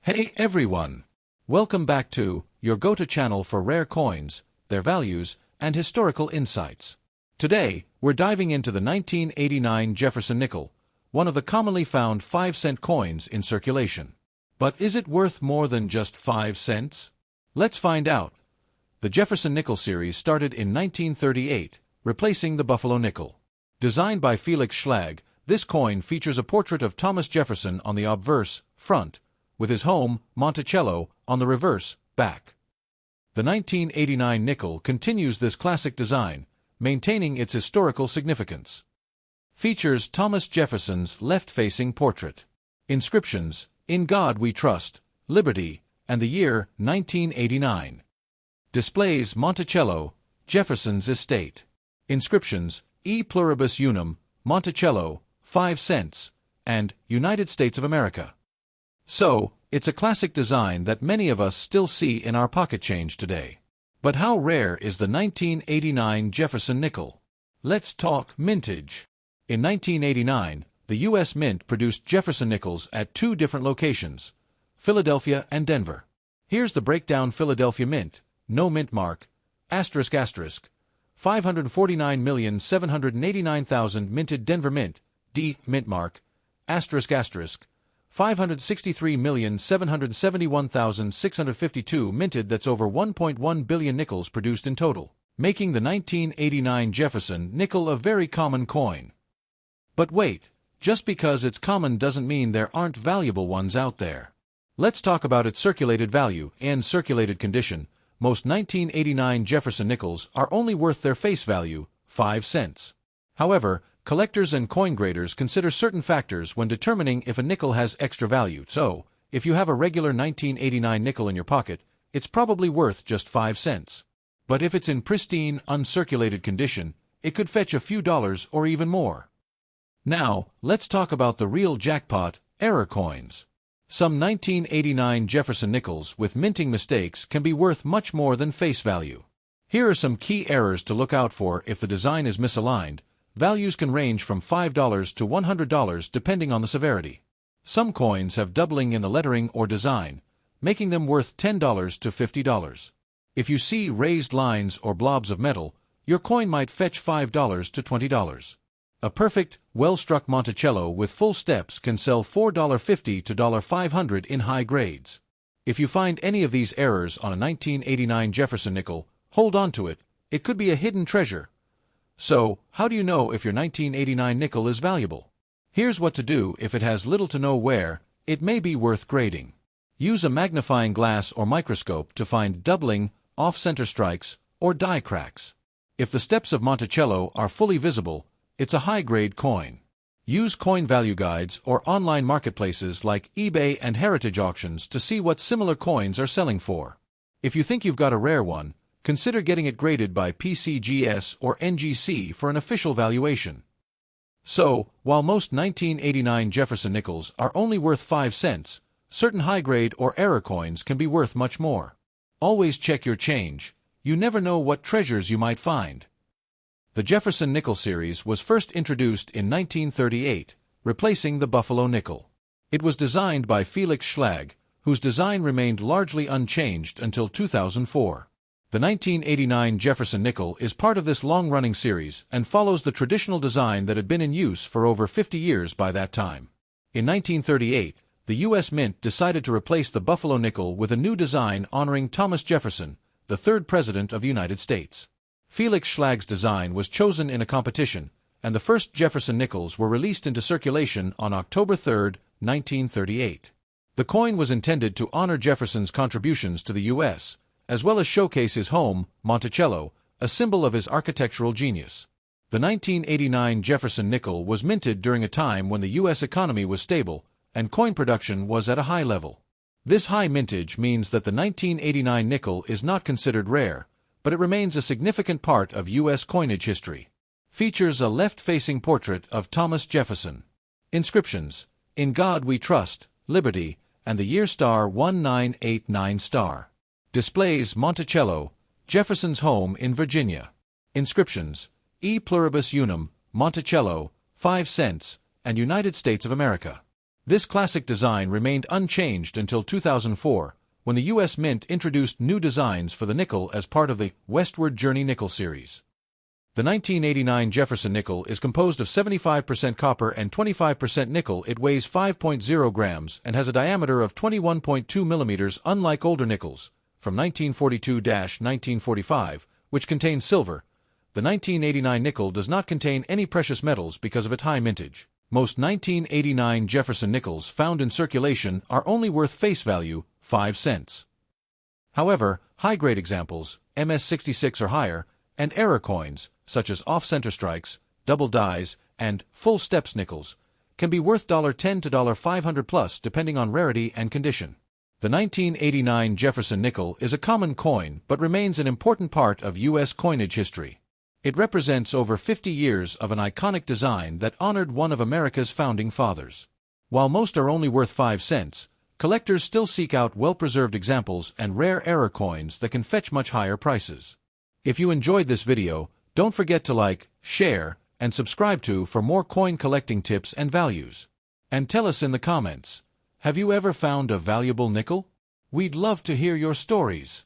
Hey everyone! Welcome back to your go-to channel for rare coins, their values, and historical insights. Today, we're diving into the 1989 Jefferson nickel, one of the commonly found 5-cent coins in circulation. But is it worth more than just 5 cents? Let's find out. The Jefferson nickel series started in 1938, replacing the Buffalo nickel. Designed by Felix Schlag, this coin features a portrait of Thomas Jefferson on the obverse, front, with his home, Monticello, on the reverse, back. The 1989 nickel continues this classic design, maintaining its historical significance. Features Thomas Jefferson's left-facing portrait. Inscriptions: "In God We Trust," "Liberty," and the year 1989. Displays Monticello, Jefferson's estate. Inscriptions: "E pluribus unum, Monticello, 5 cents," and "United States of America." So, it's a classic design that many of us still see in our pocket change today. But how rare is the 1989 Jefferson nickel? Let's talk mintage. In 1989, the U.S. Mint produced Jefferson nickels at 2 different locations, Philadelphia and Denver. Here's the breakdown: Philadelphia Mint, no mint mark, asterisk asterisk, 549,789,000 minted. Denver Mint, D mint mark, asterisk asterisk, 563,771,652 minted. That's over 1.1 billion nickels produced in total, making the 1989 Jefferson nickel a very common coin. But wait, just because it's common doesn't mean there aren't valuable ones out there. Let's talk about its circulated value. In circulated condition, most 1989 Jefferson nickels are only worth their face value, 5 cents. However, collectors and coin graders consider certain factors when determining if a nickel has extra value. So, if you have a regular 1989 nickel in your pocket, it's probably worth just 5 cents. But if it's in pristine, uncirculated condition, it could fetch a few dollars or even more. Now, let's talk about the real jackpot, error coins. Some 1989 Jefferson nickels with minting mistakes can be worth much more than face value. Here are some key errors to look out for if the design is misaligned. Values can range from $5 to $100 depending on the severity. Some coins have doubling in the lettering or design, making them worth $10 to $50. If you see raised lines or blobs of metal, your coin might fetch $5 to $20. A perfect, well-struck Monticello with full steps can sell $4.50 to $500 in high grades. If you find any of these errors on a 1989 Jefferson nickel, hold on to it. It could be a hidden treasure. So, how do you know if your 1989 nickel is valuable? Here's what to do if it has little to no wear. It may be worth grading. Use a magnifying glass or microscope to find doubling, off-center strikes, or die cracks. If the steps of Monticello are fully visible, it's a high-grade coin. Use coin value guides or online marketplaces like eBay and heritage auctions to see what similar coins are selling for. If you think you've got a rare one, consider getting it graded by PCGS or NGC for an official valuation. So, while most 1989 Jefferson nickels are only worth 5 cents, certain high-grade or error coins can be worth much more. Always check your change. You never know what treasures you might find. The Jefferson nickel series was first introduced in 1938, replacing the Buffalo nickel. It was designed by Felix Schlag, whose design remained largely unchanged until 2004. The 1989 Jefferson nickel is part of this long-running series and follows the traditional design that had been in use for over 50 years by that time. In 1938, the U.S. Mint decided to replace the Buffalo nickel with a new design honoring Thomas Jefferson, the 3rd President of the United States. Felix Schlag's design was chosen in a competition, and the first Jefferson nickels were released into circulation on October 3, 1938. The coin was intended to honor Jefferson's contributions to the U.S., as well as showcase his home, Monticello, a symbol of his architectural genius. The 1989 Jefferson nickel was minted during a time when the U.S. economy was stable and coin production was at a high level. This high mintage means that the 1989 nickel is not considered rare, but it remains a significant part of U.S. coinage history. Features a left-facing portrait of Thomas Jefferson. Inscriptions: "In God We Trust," "Liberty," and the year star 1989 star. Displays Monticello, Jefferson's home in Virginia. Inscriptions: "E pluribus unum, Monticello, 5 cents," and "United States of America." This classic design remained unchanged until 2004, when the U.S. Mint introduced new designs for the nickel as part of the Westward Journey nickel series. The 1989 Jefferson nickel is composed of 75% copper and 25% nickel. It weighs 5.0 grams and has a diameter of 21.2 millimeters, unlike older nickels, from 1942–1945, which contain silver. The 1989 nickel does not contain any precious metals because of its high mintage. Most 1989 Jefferson nickels found in circulation are only worth face value, 5 cents. However, high-grade examples, MS66 or higher, and error coins, such as off-center strikes, double dies, and full steps nickels, can be worth $10 to $500 plus depending on rarity and condition. The 1989 Jefferson nickel is a common coin but remains an important part of U.S. coinage history. It represents over 50 years of an iconic design that honored one of America's founding fathers. While most are only worth 5 cents, collectors still seek out well-preserved examples and rare error coins that can fetch much higher prices. If you enjoyed this video, don't forget to like, share, and subscribe for more coin collecting tips and values. And tell us in the comments, have you ever found a valuable nickel? We'd love to hear your stories.